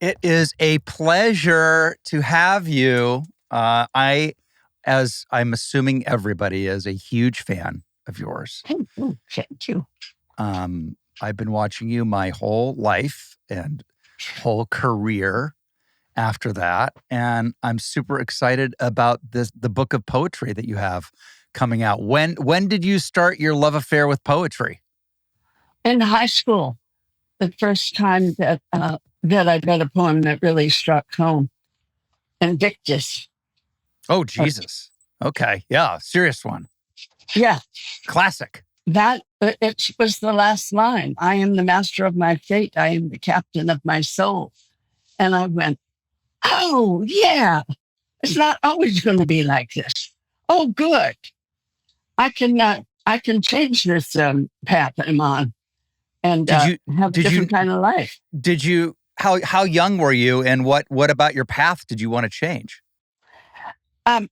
It is a pleasure to have you. As I'm assuming everybody is, a huge fan of yours. Thank you. I've been watching you my whole life and whole career after that. And I'm super excited about the book of poetry that you have coming out. When did you start your love affair with poetry? In high school, the first time that I read a poem that really struck home, Invictus. Oh, Jesus. Okay. Yeah. Serious one. Yeah. Classic. It was the last line. I am the master of my fate. I am the captain of my soul. And I went, oh, yeah. It's not always going to be like this. Oh, good. I can change this path I'm on and have a different kind of life. Did you, how young were you, and what about your path did you want to change?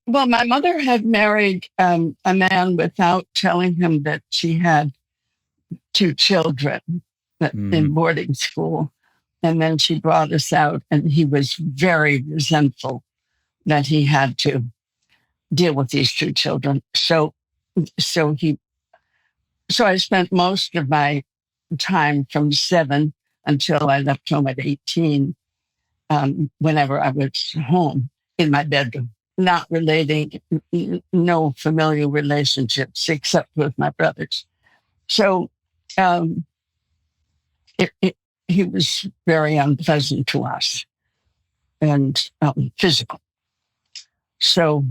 Well, my mother had married a man without telling him that she had 2 children in boarding school. And then she brought us out, and he was very resentful that he had to deal with these 2 children. So I spent most of my time from 7 until I left home at 18, whenever I was home in my bedroom, not relating, no familial relationships except with my brothers. So he was very unpleasant to us and physical. So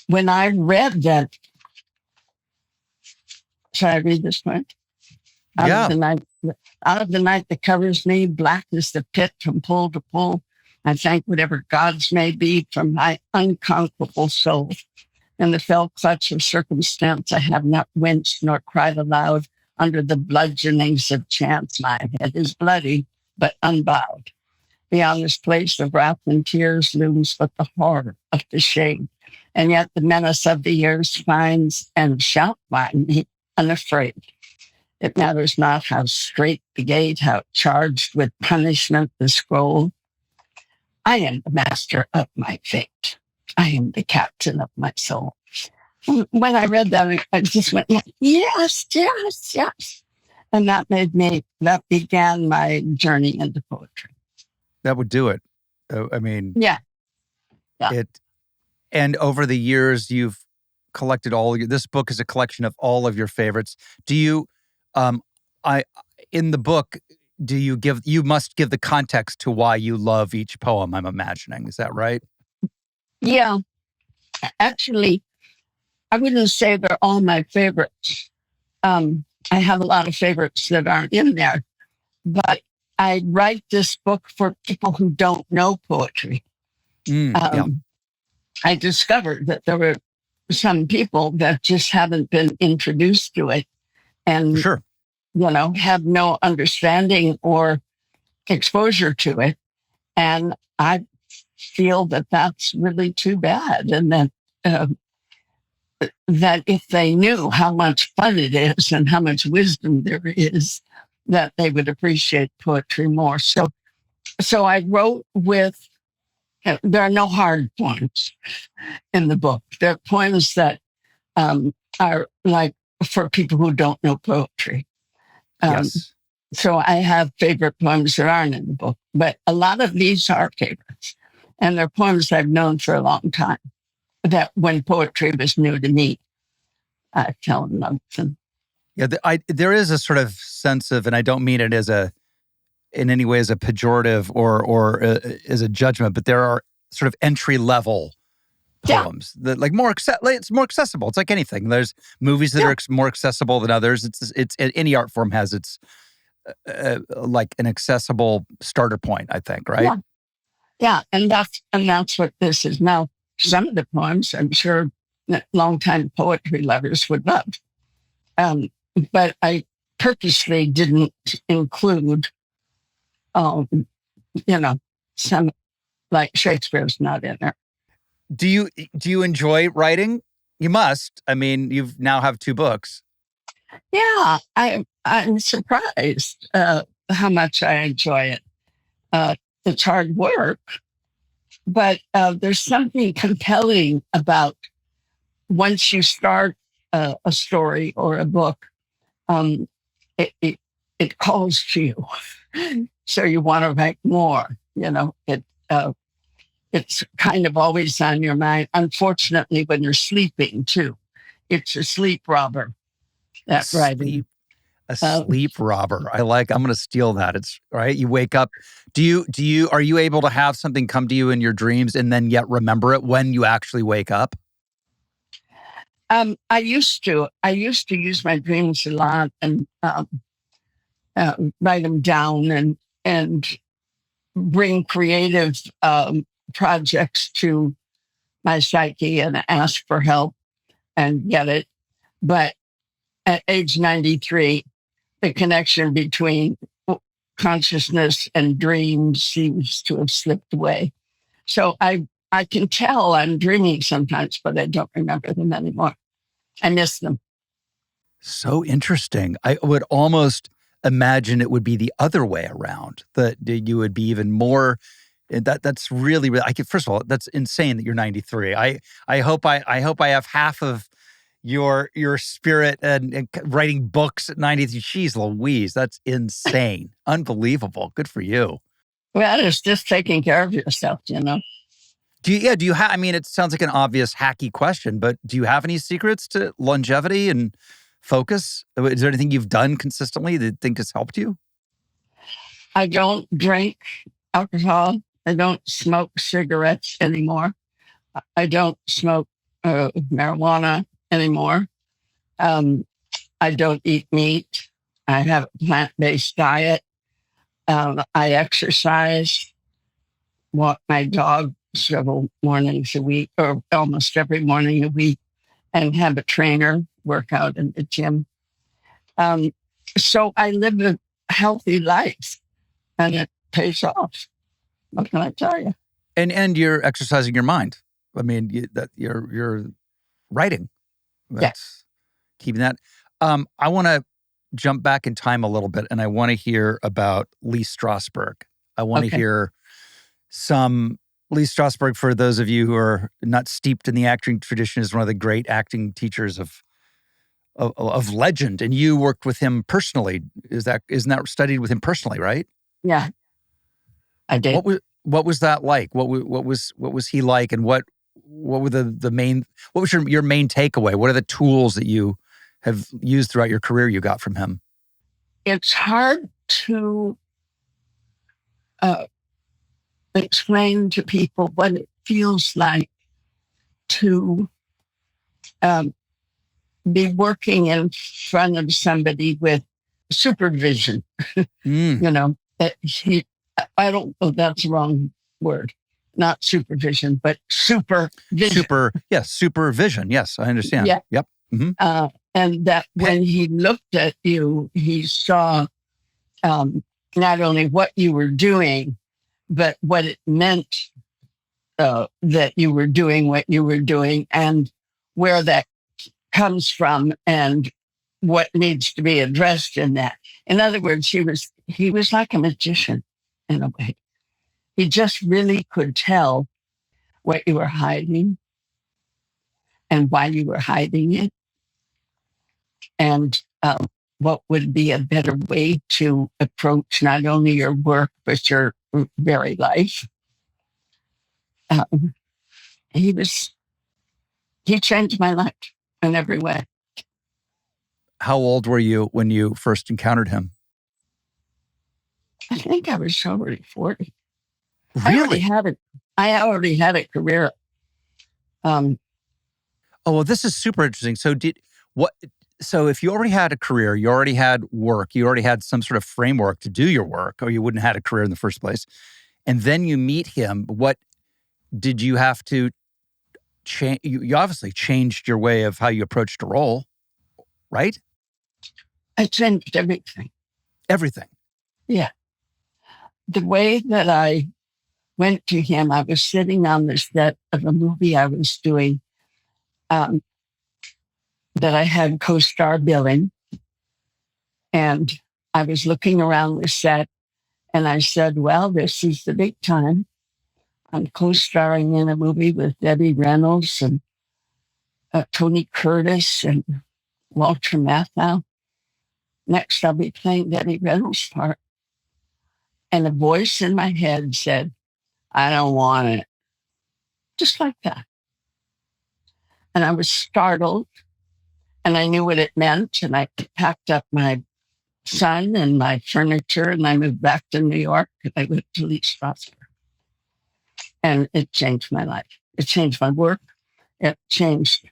when I read that, shall I read this one? Yeah. Out of the night that covers me, black is the pit from pole to pole. I thank whatever gods may be from my unconquerable soul. In the fell clutch of circumstance, I have not winced nor cried aloud under the bludgeonings of chance. My head is bloody, but unbowed. Beyond this place of wrath and tears looms but the horror of the shade. And yet the menace of the years finds and shall find me unafraid. It matters not how straight the gate, how charged with punishment the scroll. I am the master of my fate. I am the captain of my soul. When I read that, I just went, yes, yes, yes. And that began my journey into poetry. That would do it. I mean, yeah. And over the years, you've collected this book is a collection of all of your favorites. Do you, in the book, you must give the context to why you love each poem, I'm imagining. Is that right? Yeah. Actually, I wouldn't say they're all my favorites. I have a lot of favorites that aren't in there, but I write this book for people who don't know poetry. I discovered that there were some people that just haven't been introduced to it and, sure. Have no understanding or exposure to it. And I feel that that's really too bad. And that if they knew how much fun it is and how much wisdom there is, that they would appreciate poetry more. So I wrote with, there are no hard poems in the book. There are poems that are like for people who don't know poetry. Yes. So I have favorite poems that aren't in the book, but a lot of these are favorites. And they're poems I've known for a long time, that when poetry was new to me, I fell in love with them. Yeah, there is a sort of sense of, and I don't mean it in any way as a pejorative or as a judgment, but there are sort of entry level poems that like it's more accessible. It's like anything. There's movies that are more accessible than others. It's any art form has its like an accessible starter point, I think, right? Yeah, and that's what this is. Now, some of the poems I'm sure that longtime poetry lovers would love, but I purposely didn't include, some like Shakespeare's not in there. Do you enjoy writing? You must. I mean, you've now have 2 books. Yeah, I'm surprised how much I enjoy it. It's hard work, but there's something compelling about once you start a story or a book, um, it calls to you. So you want to make more, it's kind of always on your mind. Unfortunately, when you're sleeping too, it's a sleep robber, that writing. A sleep robber. I'm going to steal that. It's right. You wake up. Are you able to have something come to you in your dreams and then yet remember it when you actually wake up? I used to use my dreams a lot and write them down and bring creative projects to my psyche and ask for help and get it. But at age 93, the connection between consciousness and dreams seems to have slipped away. So I can tell I'm dreaming sometimes, but I don't remember them anymore. I miss them. So interesting. I would almost imagine it would be the other way around, that you would be even more. That's really. First of all, that's insane that you're 93. I hope I have half of your spirit and writing books at 93. Jeez Louise, that's insane. Unbelievable. Good for you. Well, it's just taking care of yourself, Do you have, it sounds like an obvious hacky question, but do you have any secrets to longevity and focus? Is there anything you've done consistently that you think has helped you? I don't drink alcohol. I don't smoke cigarettes anymore. I don't smoke marijuana anymore. I don't eat meat. I have a plant-based diet. I exercise, walk my dog several mornings a week, or almost every morning a week, and have a trainer work out in the gym. So I live a healthy life, and it pays off. What can I tell you? And you're exercising your mind. You're writing. That's keeping that. I want to jump back in time a little bit, and I want to hear about Lee Strasberg. I want to hear some Lee Strasberg. For those of you who are not steeped in the acting tradition, is one of the great acting teachers of legend, and you worked with him personally. Isn't that studied with him personally, right? Yeah, I did. What was that like? What was he like, and what were the main? What was your main takeaway? What are the tools that you have used throughout your career you got from him? It's hard to explain to people what it feels like to be working in front of somebody with supervision. I don't know, that's the wrong word. Not supervision, but supervision. Supervision. Yes, I understand. Yeah. Yep. Mm-hmm. And that when he looked at you, he saw not only what you were doing, but what it meant that you were doing what you were doing, and where that comes from, and what needs to be addressed in that. In other words, he was like a magician in a way. He just really could tell what you were hiding and why you were hiding it, and what would be a better way to approach not only your work, but your very life. He changed my life in every way. How old were you when you first encountered him? I think I was already 40. Really? I already had a career. Well, this is super interesting. So if you already had a career, you already had work, you already had some sort of framework to do your work, or you wouldn't have had a career in the first place. And then you meet him. What did you have to change? You obviously changed your way of how you approached a role, right? I changed everything. Everything. Yeah. The way that I went to him, I was sitting on the set of a movie I was doing that I had co-star billing. And I was looking around the set, And I said, well, this is the big time. I'm co-starring in a movie with Debbie Reynolds and Tony Curtis and Walter Matthau. Next, I'll be playing Debbie Reynolds' part. And a voice in my head said, I don't want it. Just like that. And I was startled, and I knew what it meant. And I packed up my son and my furniture, and I moved back to New York. And I went to Lee Strasberg. And it changed my life. It changed my work. It changed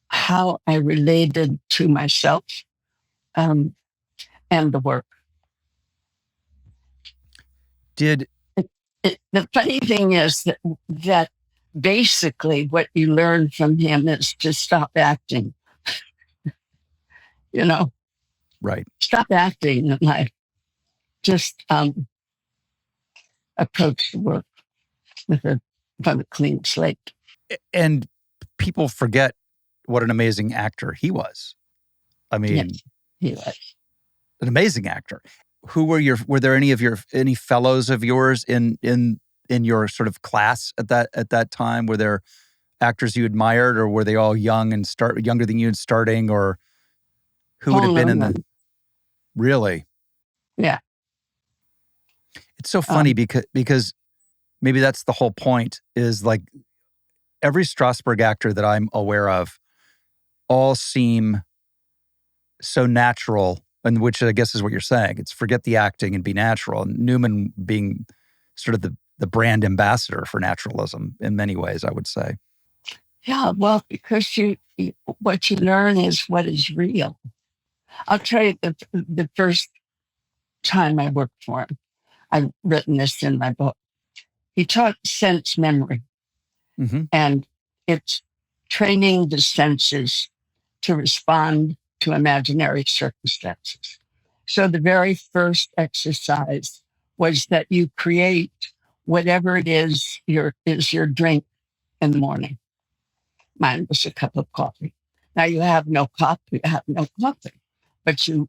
how I related to myself and the work. The funny thing is that basically what you learn from him is to stop acting. Right. Stop acting in life. Just approach the work from a clean slate. And people forget what an amazing actor he was. I mean, yes, he was an amazing actor. Who were there any fellows of yours in your sort of class at that time? Were there actors you admired, or were they all young and younger than you and starting, or who would have been in the really? Yeah. It's so funny because maybe that's the whole point, is like every Strasberg actor that I'm aware of all seem so natural, and which I guess is what you're saying. It's forget the acting and be natural. And Newman being sort of the brand ambassador for naturalism in many ways, I would say. Yeah, well, because what you learn is what is real. I'll tell you the first time I worked for him, I've written this in my book. He taught sense memory. Mm-hmm. And it's training the senses to respond to imaginary circumstances. So the very first exercise was that you create whatever it is your drink in the morning. Mine was a cup of coffee. Now you have no cup, you have no coffee, but you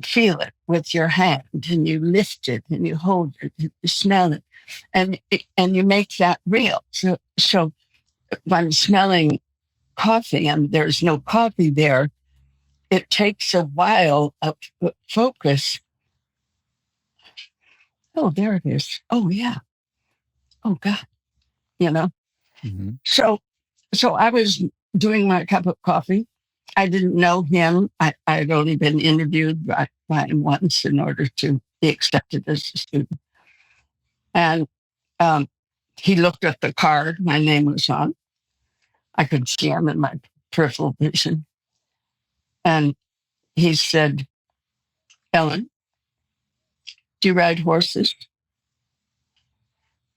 feel it with your hand, and you lift it, and you hold it, and you smell it, and you make that real. So if I'm smelling coffee and there's no coffee there, it takes a while of focus. Oh, there it is. Oh, yeah. Oh, God. Mm-hmm. So I was doing my cup of coffee. I didn't know him. I had only been interviewed by him once in order to be accepted as a student. And he looked at the card my name was on. I could see him in my peripheral vision. And he said, Ellen, do you ride horses?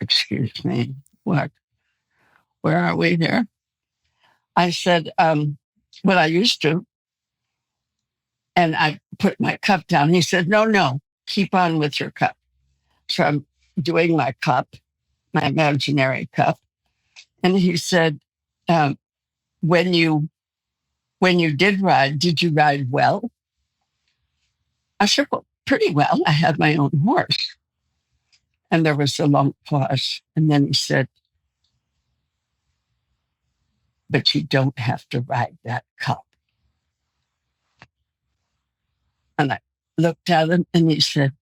Excuse me, what? Where are we here? I said, well, I used to. And I put my cup down. He said, no, keep on with your cup. So I'm doing my cup, my imaginary cup. And he said, when you did ride, did you ride well? I said, well, pretty well. I had my own horse. And there was a long pause. And then he said, but you don't have to ride that cup. And I looked at him and he said,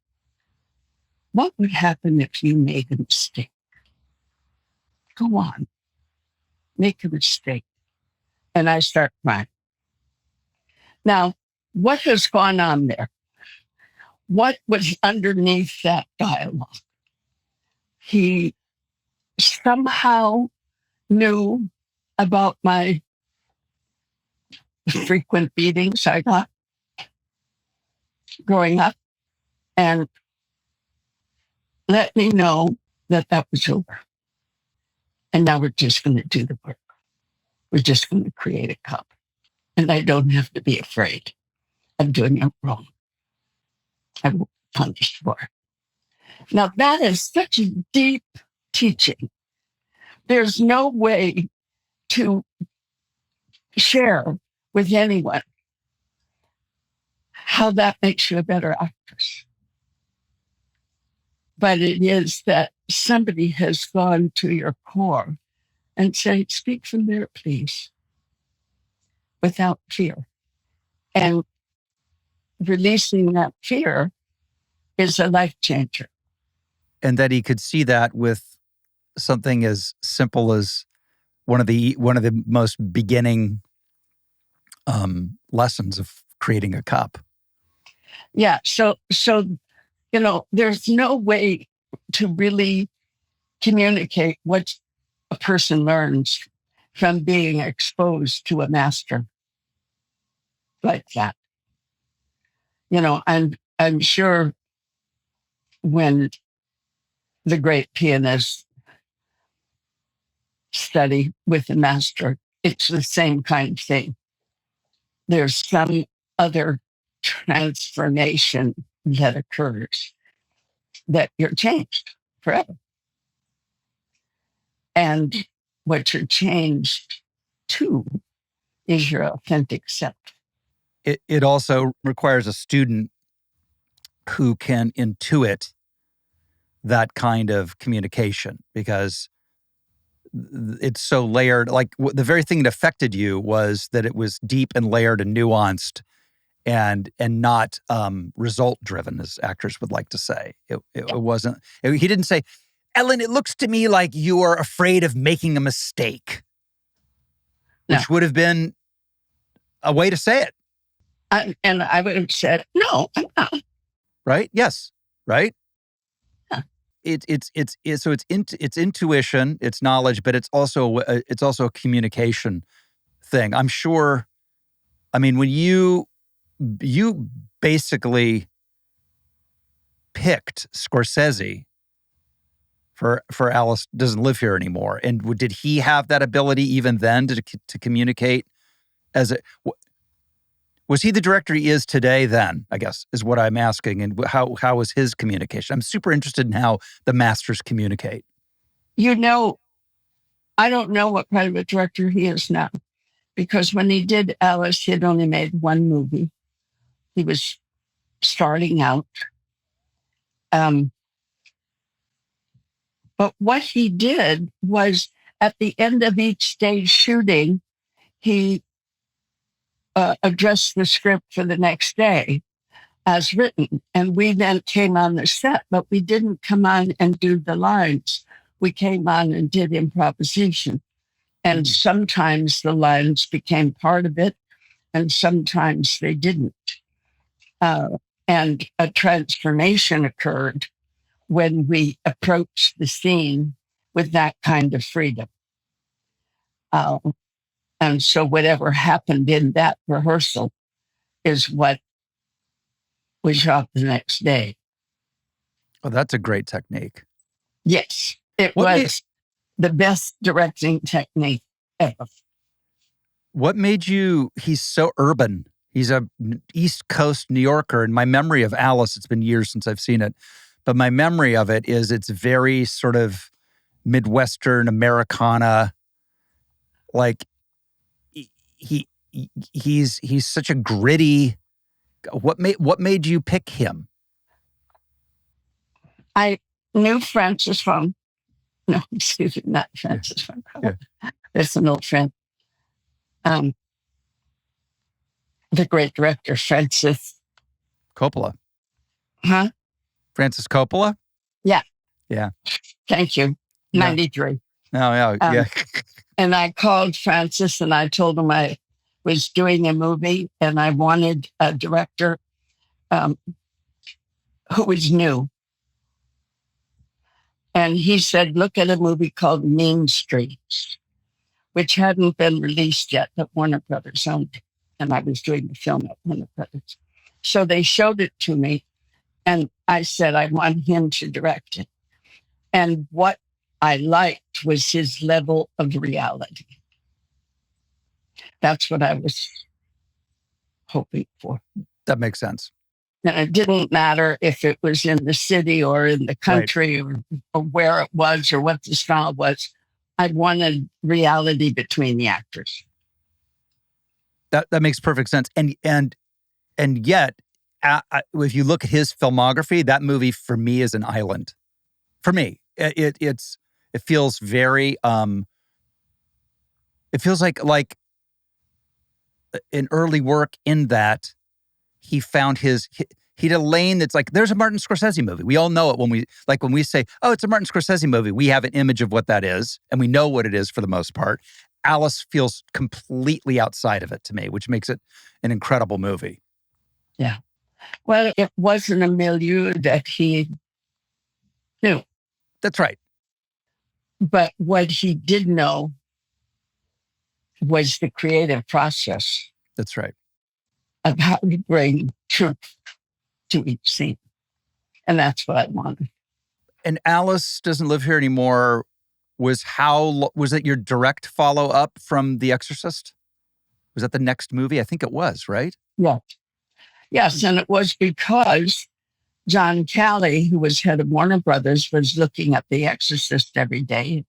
what would happen if you made a mistake? Go on, make a mistake. And I start crying. Now, what has gone on there? What was underneath that dialogue? He somehow knew about my frequent beatings I got growing up and let me know that was over. And now we're just going to do the work. We're just going to create a cup. And I don't have to be afraid of doing it wrong. I will be punished for it. Now, that is such a deep teaching. There's no way to share with anyone how that makes you a better actress. but it is that somebody has gone to your core and say, speak from there, please, without fear. And releasing that fear is a life changer. And that he could see that with something as simple as one of the most beginning lessons of creating a cup. Yeah. So there's no way to really communicate what a person learns from being exposed to a master like that. I'm sure when the great pianists study with the master, it's the same kind of thing. There's some other transformation that occurs that you're changed forever. And what you're changed to is your authentic self. It also requires a student who can intuit that kind of communication, because it's so layered. Like the very thing that affected you was that it was deep and layered and nuanced and not result driven, as actors would like to say. It wasn't. He didn't say, Ellen, it looks to me like you are afraid of making a mistake, which would have been a way to say it. And I would have said, no, I'm not. Right? Yes. Right? Yeah. It's intuition, it's knowledge, but it's also a communication thing. I'm sure. I mean, when you basically picked Scorsese for Alice Doesn't Live Here Anymore, and did he have that ability even then to communicate? Was he the director he is today then, I guess, is what I'm asking. And how was his communication? I'm super interested in how the masters communicate. I don't know what kind of a director he is now, because when he did Alice, he had only made one movie. He was starting out. But what he did was, at the end of each day's shooting, he addressed the script for the next day as written. And we then came on the set, but we didn't come on and do the lines. We came on and did improvisation. And sometimes the lines became part of it, and sometimes they didn't. And a transformation occurred when we approached the scene with that kind of freedom. And so whatever happened in that rehearsal is what we shot the next day. Oh, that's a great technique. Yes, it was the best directing technique ever. What made you, he's so urban. He's a East Coast New Yorker. And my memory of Alice, it's been years since I've seen it, but my memory of it is it's very sort of Midwestern Americana. Like he's such a gritty. What made you pick him? I knew Francis from, no, excuse me, not Francis from. It's an old friend. The great director, Francis Coppola. Huh? Francis Coppola? Yeah. Yeah. Thank you. 93. Oh, yeah. And I called Francis and I told him I was doing a movie and I wanted a director who was new. And he said, look at a movie called Mean Streets, which hadn't been released yet, but Warner Brothers owned it. And I was doing the film at Warner Brothers. So they showed it to me and I said, I want him to direct it. And what I liked was his level of reality. That's what I was hoping for. That makes sense. And it didn't matter if it was in the city or in the country, right, or where it was or what the style was. I wanted reality between the actors. That makes perfect sense. And yet, if you look at his filmography, that movie for me is an island. For me, it feels very, it feels like an early work in that he found he did a lane that's like, there's a Martin Scorsese movie. We all know it when we say, oh, it's a Martin Scorsese movie. We have an image of what that is, and we know what it is for the most part. Alice feels completely outside of it to me, which makes it an incredible movie. Yeah. Well, it wasn't a milieu that he knew. That's right. But what he did know was the creative process. That's right. Of how to bring truth to each scene. And that's what I wanted. And Alice Doesn't Live Here Anymore was it your direct follow-up from The Exorcist? Was that the next movie? I think it was, right? Yeah. Yes, and it was because John Calley, who was head of Warner Brothers, was looking at The Exorcist every day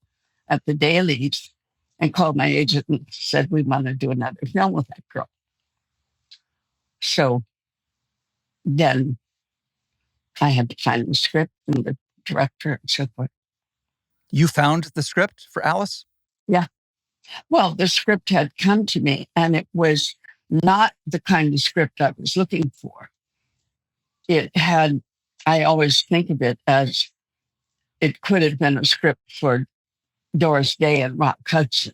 at the dailies and called my agent and said, we want to do another film with that girl. So then I had to find the script and the director and so forth. You found the script for Alice? Yeah. Well, the script had come to me, and it was not the kind of script I was looking for. I always think of it as it could have been a script for Doris Day and Rock Hudson.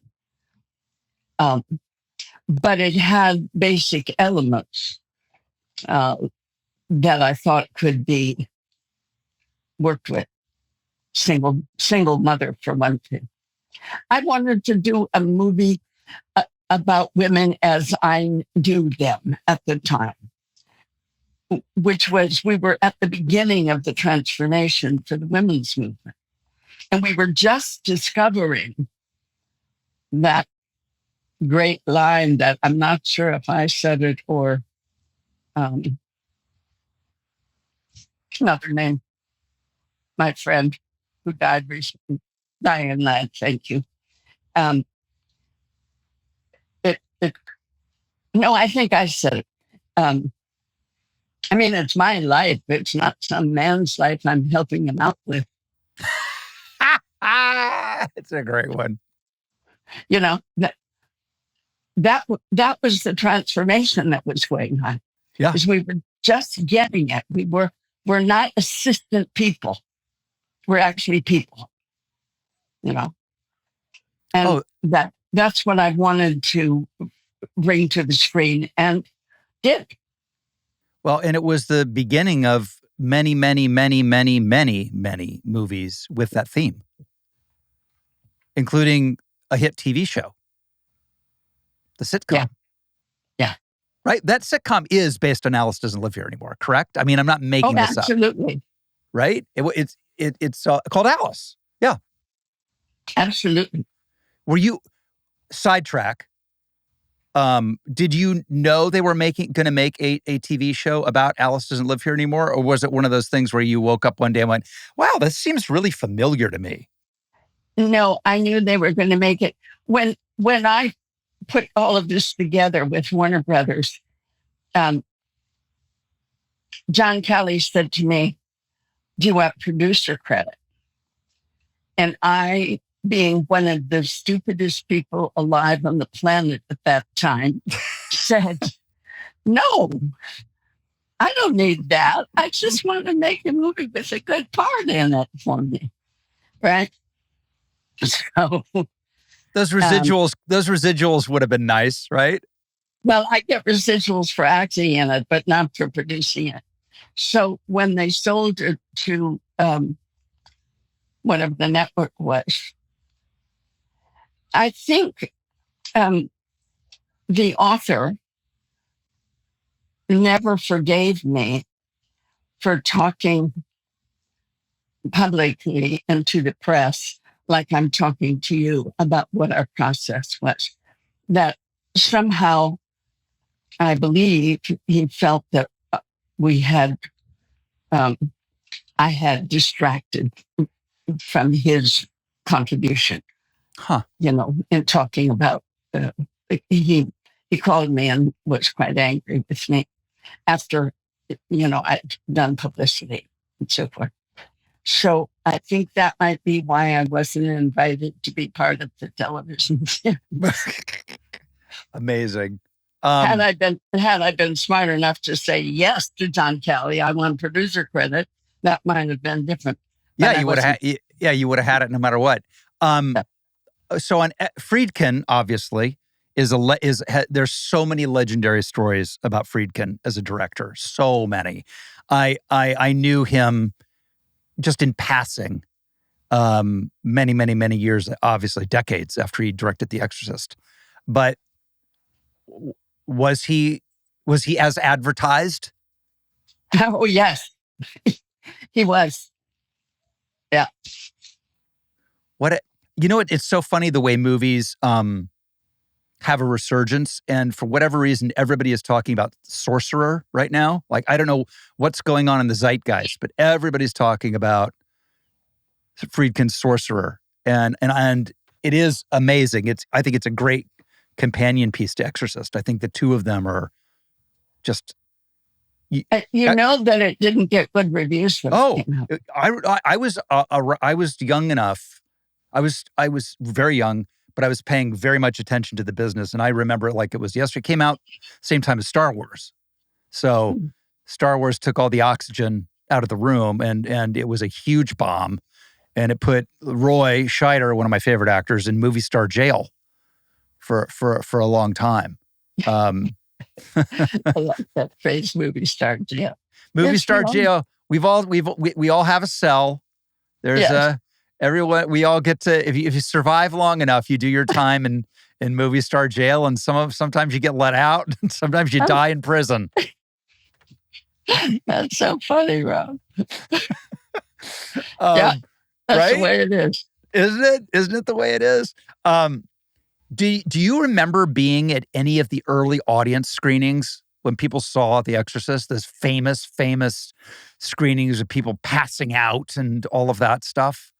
But it had basic elements that I thought could be worked with. Single mother, for one thing. I wanted to do a movie about women as I knew them at the time, which was, we were at the beginning of the transformation for the women's movement. And we were just discovering that great line that I'm not sure if I said it or another name, my friend who died recently, Diane Ladd, thank you. No, I think I said it. I mean, it's my life. It's not some man's life I'm helping him out with. It's a great one. You know, that was the transformation that was going on. Yeah. Because we were just getting it. We're not assistant people. We're actually people, you know. And that's what I wanted to bring to the screen and did. Well, and it was the beginning of many, many, many, many, many, many movies with that theme, including a hit TV show, the sitcom. Yeah. Right? That sitcom is based on Alice Doesn't Live Here Anymore, correct? I mean, I'm not making this up. Absolutely. Right? It's called Alice. Yeah. Absolutely. Were you, sidetrack, did you know they were going to make a TV show about Alice Doesn't Live Here Anymore? Or was it one of those things where you woke up one day and went, wow, this seems really familiar to me? No, I knew they were going to make it. When I put all of this together with Warner Brothers, John Kelly said to me, do you want producer credit? And I, being one of the stupidest people alive on the planet at that time, said, no, I don't need that. I just want to make a movie with a good part in it for me. Right? So those residuals would have been nice, right? Well, I get residuals for acting in it, but not for producing it. So when they sold it to whatever the network was, I think the author never forgave me for talking publicly and to the press like I'm talking to you about what our process was. That somehow, I believe, he felt that I had distracted from his contribution. You know, in talking about, he called me and was quite angry with me after, you know, I'd done publicity and so forth. So I think that might be why I wasn't invited to be part of the television series. Amazing. Had I been smart enough to say yes to John Kelly, I won producer credit, that might have been different. Yeah, you would have. You would have had it no matter what. So on Friedkin, obviously, there's so many legendary stories about Friedkin as a director. So many. I knew him just in passing, many years, obviously decades after he directed The Exorcist. But was he as advertised? Oh yes, he was. Yeah. It's so funny the way movies have a resurgence, and for whatever reason, everybody is talking about Sorcerer right now. Like, I don't know what's going on in the zeitgeist, but everybody's talking about Friedkin's Sorcerer, and it is amazing. I think it's a great companion piece to Exorcist. I think the two of them are just. You know that it didn't get good reviews from. I was young enough. I was very young, but I was paying very much attention to the business, and I remember it like it was yesterday. It came out same time as Star Wars, so Star Wars took all the oxygen out of the room, and it was a huge bomb, and it put Roy Scheider, one of my favorite actors, in movie star jail for a long time. I like that phrase, movie star jail. Movie star jail. We all have a cell. There's everyone. We all get to, if you survive long enough, you do your time in movie star jail, and sometimes you get let out, and sometimes you die in prison. That's so funny, Rob. That's right? The way it is. Isn't it the way it is? Do you remember being at any of the early audience screenings when people saw The Exorcist? Those famous screenings of people passing out and all of that stuff?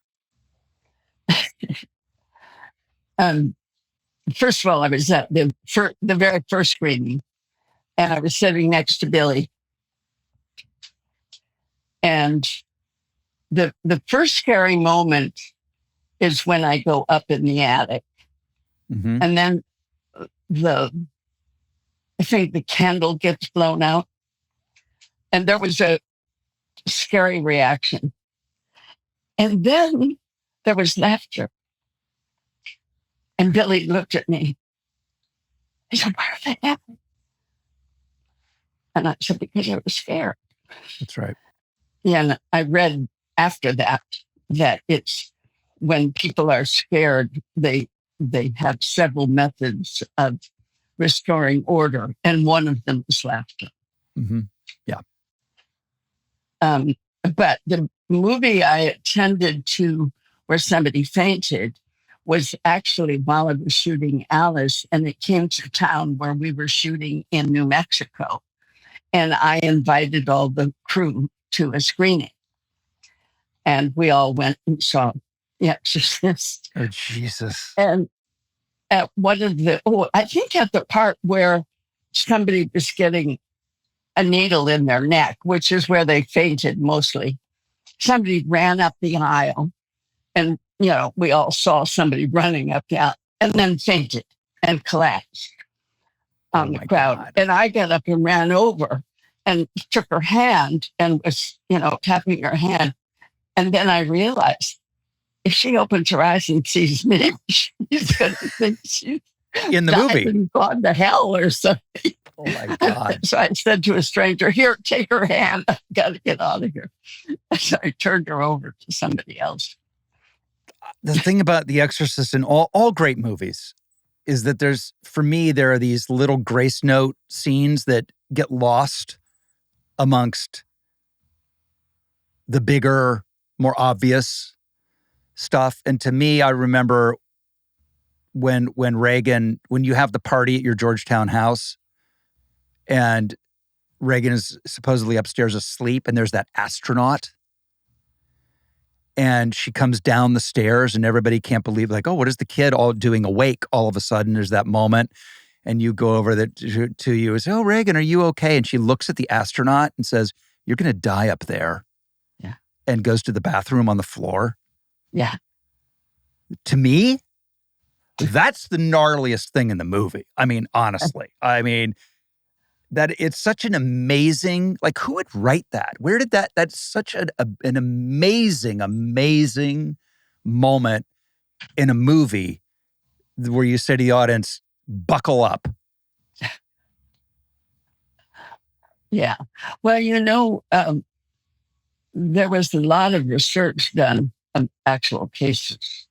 First of all, I was at the very first screening, and I was sitting next to Billy. And the first scary moment is when I go up in the attic. Mm-hmm. And then I think the candle gets blown out. And there was a scary reaction. And then there was laughter. And Billy looked at me. He said, "Why are they laughing?" And I said, "Because I was scared." That's right. Yeah, and I read after that it's when people are scared, they have several methods of restoring order, and one of them is laughter. Mm-hmm. Yeah. But the movie I attended to where somebody fainted was actually while I was shooting Alice, and it came to town where we were shooting in New Mexico. And I invited all the crew to a screening. And we all went and saw The Exorcist. Oh, Jesus. And at one of I think at the part where somebody was getting a needle in their neck, which is where they fainted mostly, somebody ran up the aisle, and, we all saw somebody running up the aisle and then fainted and collapsed on the crowd. God. And I got up and ran over and took her hand and was, tapping her hand. And then I realized if she opens her eyes and sees me, she's going to think she's in the movie and gone to hell or something. Oh my God. So I said to a stranger, "Here, take her hand. I've got to get out of here." So I turned her over to somebody else. The thing about The Exorcist and all great movies is that there are these little grace note scenes that get lost amongst the bigger, more obvious stuff. And to me, I remember when you have the party at your Georgetown house and Reagan is supposedly upstairs asleep, and there's that astronaut, and she comes down the stairs and everybody can't believe, like, oh, what is the kid all doing awake all of a sudden? There's that moment, and you go over to you and say, "Oh, Reagan, are you okay?" And she looks at the astronaut and says, "You're going to die up there." Yeah. and goes to the bathroom on the floor. Yeah. To me, that's the gnarliest thing in the movie. I mean, honestly. I mean, that it's such an amazing, like, who would write that? Where did that's such an amazing, amazing moment in a movie where you say to the audience, buckle up. Yeah. Well, there was a lot of research done on actual cases.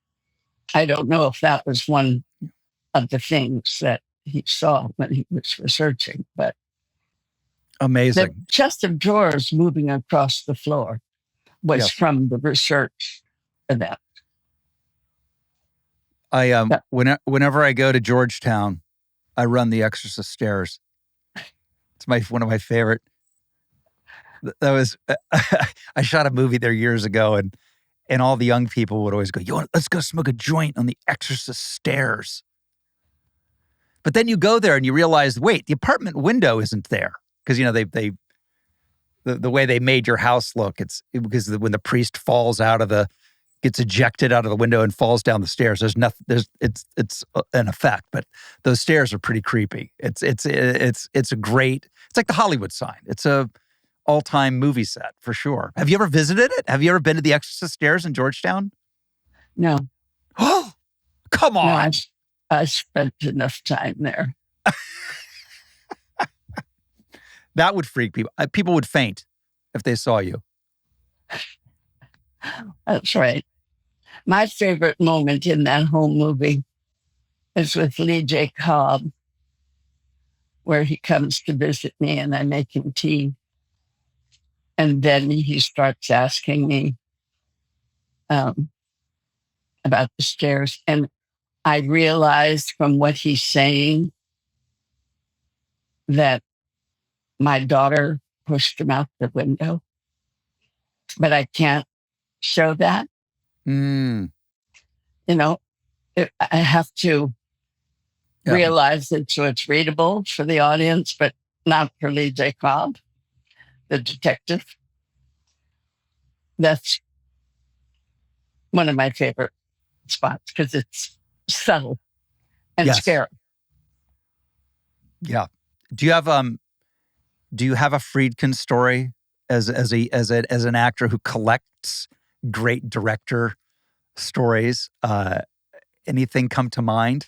I don't know if that was one of the things that he saw when he was researching, but amazing. the chest of drawers moving across the floor was from the research event. Whenever I go to Georgetown, I run the Exorcist stairs. It's one of my favorite. That was I shot a movie there years ago, and all the young people would always go, let's go smoke a joint on the Exorcist stairs. But then you go there and you realize, wait, the apartment window isn't there. Because, the way they made your house look, because when the priest gets ejected out of the window and falls down the stairs, there's nothing, it's an effect, but those stairs are pretty creepy. It's a great, it's like the Hollywood sign. It's a all-time movie set for sure. Have you ever visited it? Have you ever been to the Exorcist stairs in Georgetown? No. Oh, come on. No, I spent enough time there. That would freak people. People would faint if they saw you. That's right. My favorite moment in that whole movie is with Lee J. Cobb, where he comes to visit me and I make him tea. And then he starts asking me about the stairs. And I realized from what he's saying that my daughter pushed him out the window. But I can't show that. I have to realize it so it's readable for the audience, but not for Lee J. Cobb, the detective. That's one of my favorite spots because it's subtle and scary. Yeah. Do you have a Friedkin story as an actor who collects great director stories? Anything come to mind?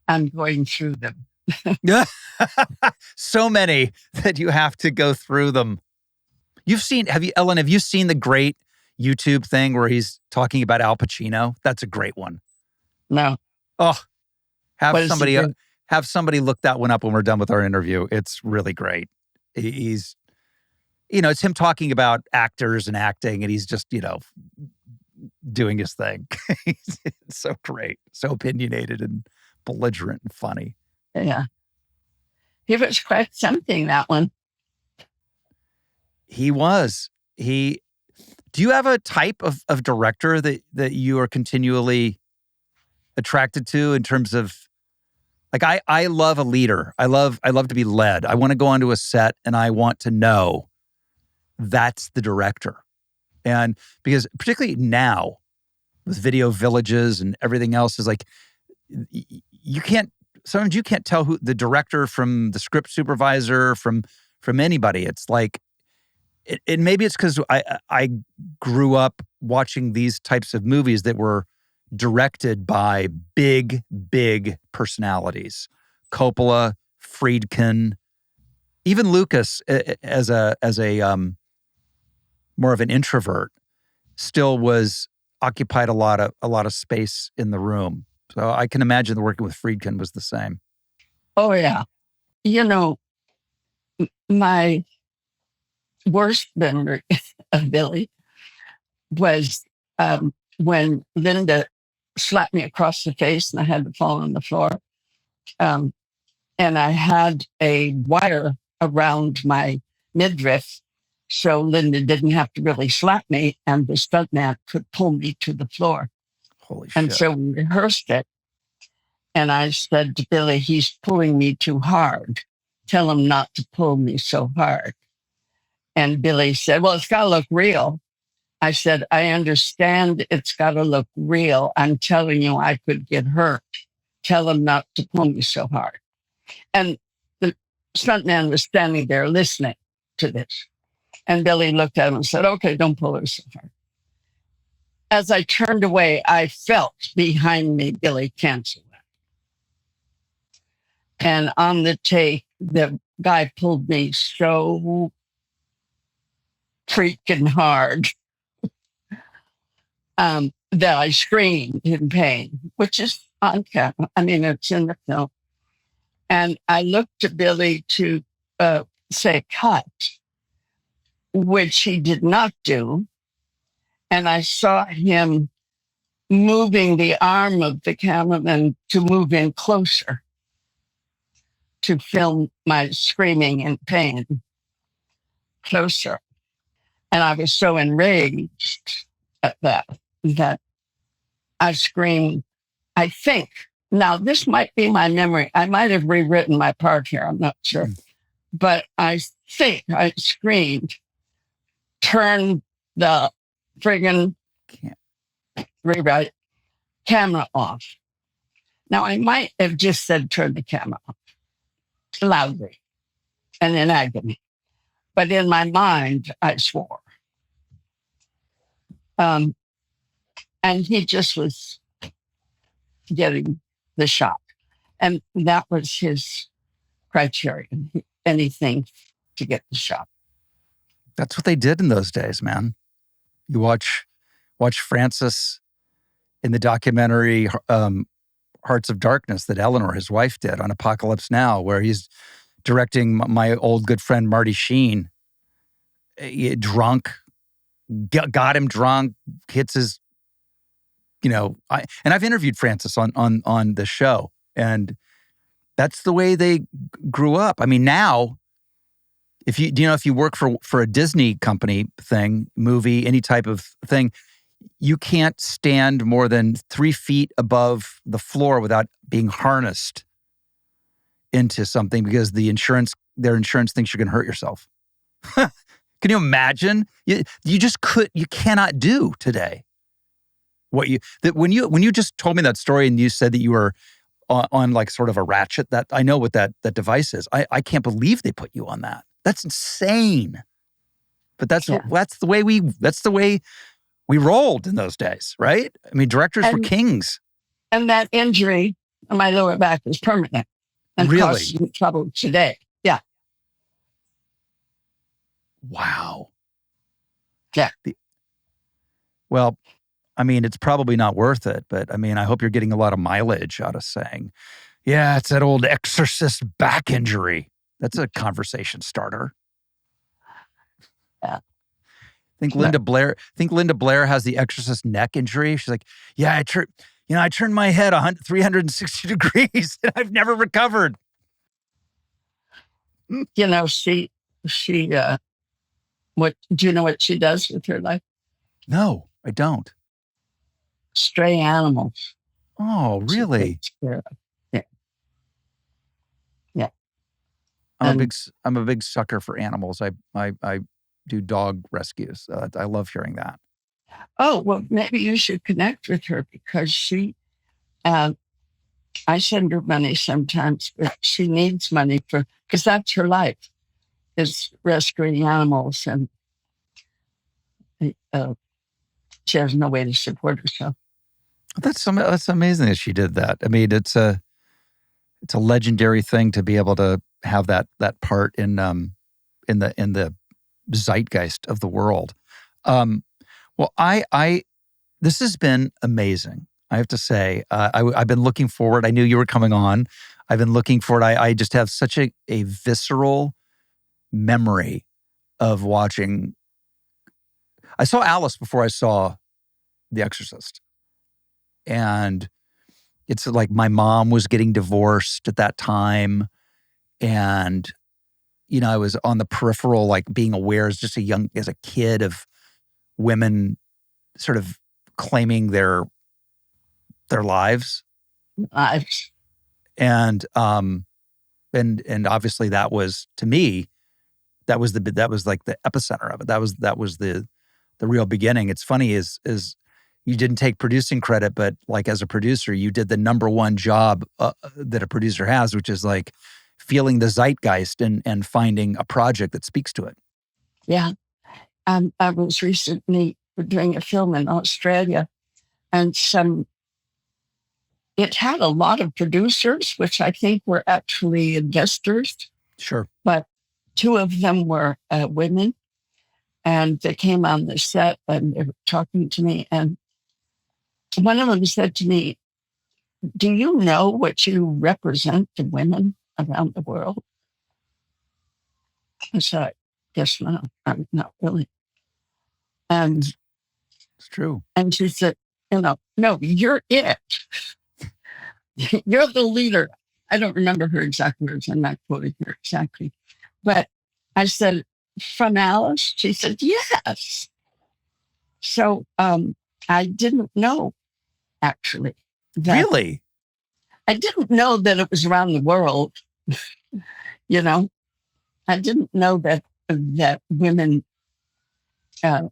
I'm going through them. So many that you have to go through them. Ellen, have you seen the great YouTube thing where he's talking about Al Pacino? That's a great one. No. Oh, have somebody look that one up when we're done with our interview. It's really great. He's, it's him talking about actors and acting, and he's just, doing his thing. It's so great, so opinionated and belligerent and funny. Yeah. He was quite something, that one. He was. Do you have a type of director that you are continually attracted to in terms of, like, I love a leader. I love to be led. I want to go onto a set and I want to know that's the director. And because particularly now with video villages and everything else is like, sometimes you can't tell who the director from the script supervisor from anybody. It's like, maybe it's because I grew up watching these types of movies that were directed by big, big personalities. Coppola, Friedkin, even Lucas as a more of an introvert, still occupied a lot of space in the room. So I can imagine that working with Friedkin was the same. Oh yeah. My worst memory of Billy was when Linda slapped me across the face and I had to fall on the floor. And I had a wire around my midriff so Linda didn't have to really slap me and the stuntman could pull me to the floor. Holy shit. And so we rehearsed it. And I said to Billy, he's pulling me too hard. Tell him not to pull me so hard. And Billy said, well, it's got to look real. I said, I understand it's got to look real. I'm telling you, I could get hurt. Tell him not to pull me so hard. And the stuntman was standing there listening to this. And Billy looked at him and said, okay, don't pull her so hard. As I turned away, I felt behind me Billy cancel that. And on the take, the guy pulled me so freaking hard that I screamed in pain, which is on camera. I mean, it's in the film. And I looked to Billy to say cut, which he did not do. And I saw him moving the arm of the cameraman to move in closer to film my screaming in pain closer. And I was so enraged at that I screamed, I think. Now, this might be my memory. I might have rewritten my part here. I'm not sure. But I think I screamed, turn the friggin' rewrite camera off. Now, I might have just said, turn the camera off loudly and in agony. But in my mind, I swore. And he just was getting the shot. And that was his criterion, anything to get the shot. That's what they did in those days, man. You watch Francis in the documentary Hearts of Darkness that Eleanor, his wife, did on Apocalypse Now, where he's directing my old good friend Marty Sheen, drunk, got him drunk, hits his, and I've interviewed Francis on the show, and that's the way they grew up. I mean, now, if you work for a Disney company movie, any type of thing, you can't stand more than 3 feet above the floor without being harnessed into something because their insurance thinks you're going to hurt yourself. Can you imagine? You cannot do today when you just told me that story and you said that you were on like sort of a ratchet. That I know what that device is. I can't believe they put you on that. That's insane. But that's the way we rolled in those days, right? I mean, directors were kings. And that injury on my lower back is permanent and really causes me trouble today. Yeah. Wow. Yeah. Well, I mean, it's probably not worth it, but I mean, I hope you're getting a lot of mileage out of saying, yeah, it's that old Exorcist back injury. That's a conversation starter. Yeah. Think Linda Blair has the Exorcist neck injury. She's like, yeah, I turned my head 360 degrees and I've never recovered. She what do you know what she does with her life? No, I don't. Stray animals. Oh, really? Yeah. Yeah. I'm a big sucker for animals. I do dog rescues. I love hearing that. Oh, well, maybe you should connect with her because I send her money sometimes, but she needs money because that's her life, is rescuing animals, and she has no way to support herself. That's amazing that she did that. I mean, it's a legendary thing to be able to have that part in the zeitgeist of the world. Well, this has been amazing. I have to say, I've been looking forward. I knew you were coming on. I've been looking forward. I just have such a visceral memory of watching. I saw Alice before I saw The Exorcist. And it's like my mom was getting divorced at that time. And, I was on the peripheral, like being aware as a kid of women sort of claiming their lives. And obviously that was, to me, that was like the epicenter of it. That was the real beginning. It's funny is you didn't take producing credit, but like as a producer, you did the number one job that a producer has, which is like feeling the zeitgeist and finding a project that speaks to it. Yeah. I was recently doing a film in Australia, and it had a lot of producers, which I think were actually investors. Sure. But two of them were women, and they came on the set and they were talking to me. And one of them said to me, "Do you know what you represent to women around the world?" I said, "Guess not. I'm not really." And it's true. And she said, "No, you're it. You're the leader." I don't remember her exact words. I'm not quoting her exactly. But I said, "From Alice?" She said, "Yes." So I didn't know, actually. Really? I didn't know that it was around the world. I didn't know that women, that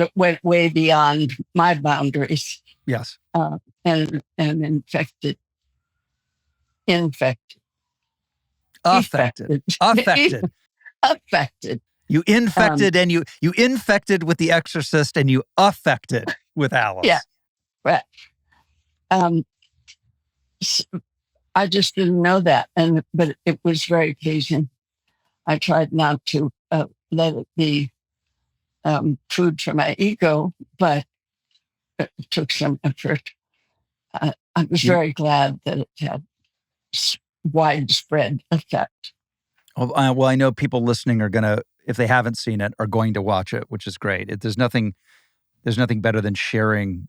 it went way beyond my boundaries. Yes. And affected. You infected and you infected with the Exorcist and you affected with Alice. Yeah, right. I just didn't know that, but it was very pleasing. I tried not to let it be food for my ego, but it took some effort. I was very glad that it had widespread effect. Well, I know people listening are gonna, if they haven't seen it, are going to watch it, which is great. There's nothing better than sharing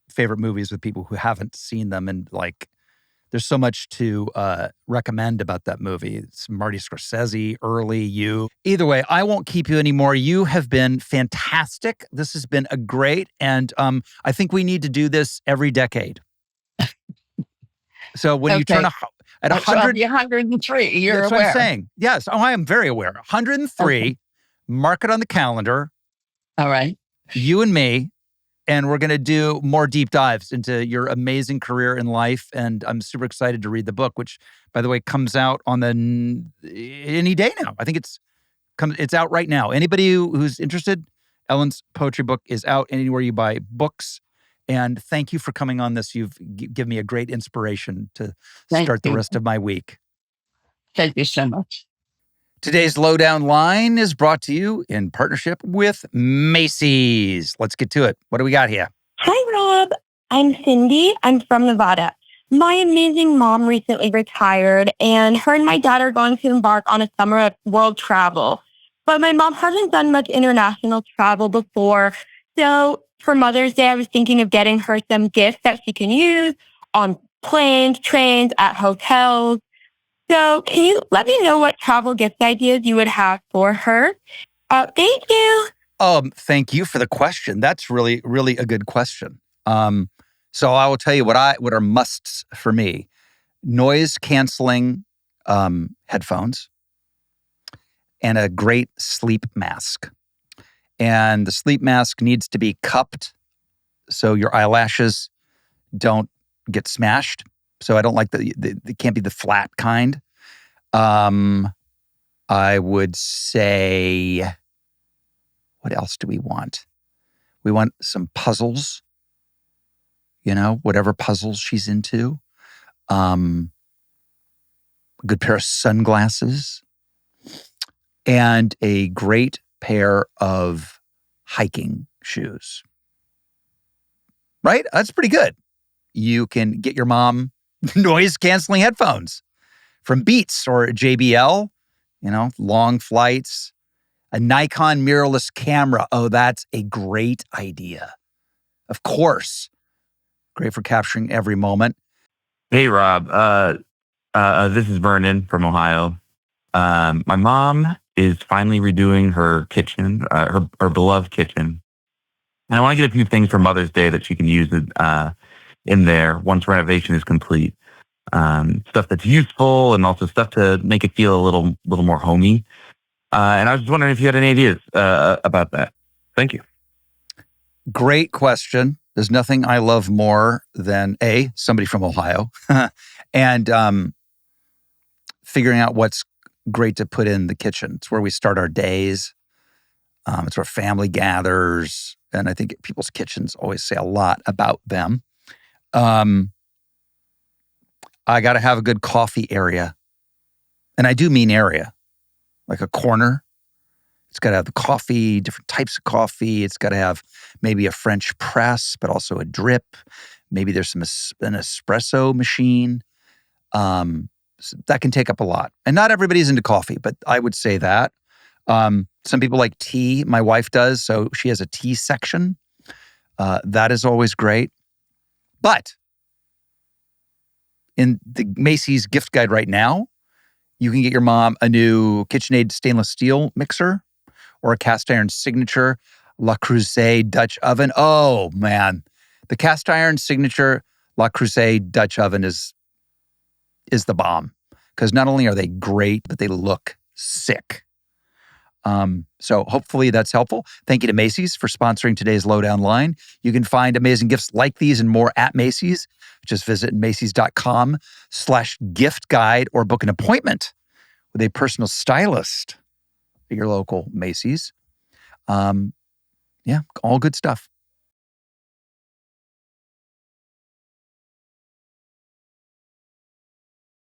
favorite movies with people who haven't seen them, and like, there's so much to recommend about that movie. It's Marty Scorsese, early you. Either way, I won't keep you anymore. You have been fantastic. This has been a great, and I think we need to do this every decade. So when you turn at 100, 103. You're that's aware. what I'm saying. Yes, I am very aware. 103. Okay. Mark it on the calendar. All right. You and me. And we're going to do more deep dives into your amazing career in life. And I'm super excited to read the book, which, by the way, comes out on any day now. I think it's out right now. Anybody who's interested, Ellen's poetry book is out anywhere you buy books. And thank you for coming on this. You've given me a great inspiration to start the rest of my week. Thank you so much. Today's Lowdown Line is brought to you in partnership with Macy's. Let's get to it. What do we got here? Hi, Rob. I'm Cindy. I'm from Nevada. My amazing mom recently retired, and her and my dad are going to embark on a summer of world travel. But my mom hasn't done much international travel before. So for Mother's Day, I was thinking of getting her some gifts that she can use on planes, trains, at hotels. So can you let me know what travel gift ideas you would have for her? Thank you. Thank you for the question. That's really, really a good question. So I will tell you what are musts for me. Noise canceling headphones and a great sleep mask. And the sleep mask needs to be cupped so your eyelashes don't get smashed. So I don't like it can't be the flat kind. I would say, what else do we want? We want some puzzles, whatever puzzles she's into. A good pair of sunglasses and a great pair of hiking shoes. Right? That's pretty good. You can get your mom noise-canceling headphones from Beats or JBL, long flights, a Nikon mirrorless camera. Oh, that's a great idea. Of course. Great for capturing every moment. Hey, Rob. This is Vernon from Ohio. My mom is finally redoing her kitchen, her beloved kitchen. And I want to get a few things for Mother's Day that she can use in there once renovation is complete. stuff that's useful and also stuff to make it feel a little more homey. And I was just wondering if you had any ideas about that. Thank you. Great question. There's nothing I love more than somebody from Ohio and figuring out what's great to put in the kitchen. It's where we start our days. It's where family gathers. And I think people's kitchens always say a lot about them. I got to have a good coffee area. And I do mean area, like a corner. It's got to have the coffee, different types of coffee. It's got to have maybe a French press, but also a drip. Maybe there's an espresso machine. So that can take up a lot. And not everybody's into coffee, but I would say that. Some people like tea. My wife does, so she has a tea section. That is always great. But in the Macy's gift guide right now, you can get your mom a new KitchenAid stainless steel mixer or a cast iron signature Le Creuset Dutch oven. Oh, man. The cast iron signature Le Creuset Dutch oven is the bomb. Because not only are they great, but they look sick. So hopefully that's helpful. Thank you to Macy's for sponsoring today's Lowdown Line. You can find amazing gifts like these and more at Macy's. Just visit Macys.com/gift guide or book an appointment with a personal stylist at your local Macy's. Yeah, all good stuff.